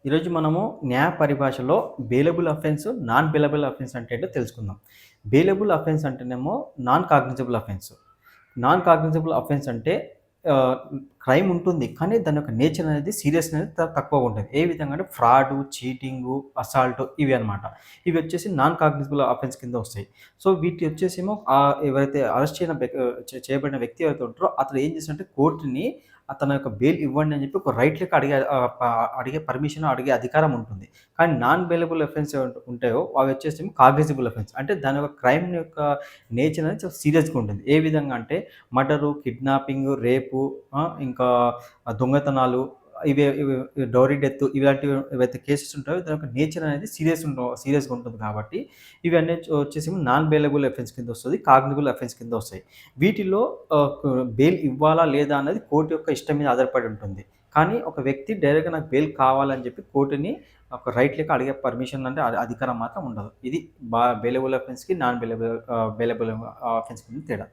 ఈరోజు మనము న్యాయ పరిభాషలో bailable offence, non bailable offence అంటే ఏంటో తెలుసుకుందాం. బెయిలబుల్ అఫెన్స్ అంటేనేమో non cognizable offence. Non cognizable offence అంటే ఆహ్, క్రైమ్ ఉంటుంది. కానీ దాని యొక్క నేచర్ అనేది సీరియస్ అనేది తక్కువగా ఉంటది. ఏ విధంగా అంటే ఫ్రాడు, చీటింగు, అసాల్ట్ ఇవి అన్నమాట. ఇవి వచ్చేసి నాన్ కాగ్నిజబుల్ అఫెన్స్ కింద వస్తాయి. సో వీటి వచ్చేసేమో ఎవరైతే అరెస్ట్ చేయబడిన వ్యక్తి ఎవరైతే ఉంటారో అతను ఏం చేసాడంటే కోర్ట్‌ని తన యొక్క బెయిల్ ఇవ్వండి అని చెప్పి ఒక రైట్ లెక్క అడిగే పర్మిషన్ అడిగే అధికారం ఉంటుంది. కానీ నాన్ బెయిలబుల్ అఫెన్స్ ఉంటాయో అవి వచ్చేసి కాగ్నిజబుల్ అఫెన్స్. అంటే దాని యొక్క క్రైమ్ యొక్క నేచర్ అనేది చాలా సీరియస్‌గా ఉంటుంది. ఏ విధంగా అంటే మర్డరు, కిడ్నాపింగ్, రేపు ఇంకా దొంగతనాలు ఇవే ఇవి డౌరీ డెత్ ఇలాంటివి ఏవైతే కేసెస్ ఉంటాయో దాని యొక్క నేచర్ అనేది సీరియస్‌గా ఉంటుంది కాబట్టి ఇవన్నీ వచ్చేసి నాన్ బెయిలబుల్ అఫెన్స్ కింద వస్తది. కాగ్నిబుల్ అఫెన్స్ కింద వస్తాయి. వీటిలో బెయిల్ ఇవ్వాలా లేదా అనేది కోర్ట్ యొక్క ఇష్టం మీద ఆధారపడి ఉంటుంది. కానీ ఒక వ్యక్తి డైరెక్ట్‌గా నాకు బెయిల్ కావాలని చెప్పి కోర్ట్‌ని ఒక రైట్ లెక్క అడిగే పర్మిషన్ అంటే అధికారం మాత్రం ఉండదు. ఇది బెయిలబుల్ అఫెన్స్‌కి, నాన్ బెయిలబుల్ అఫెన్స్‌కి తేడా.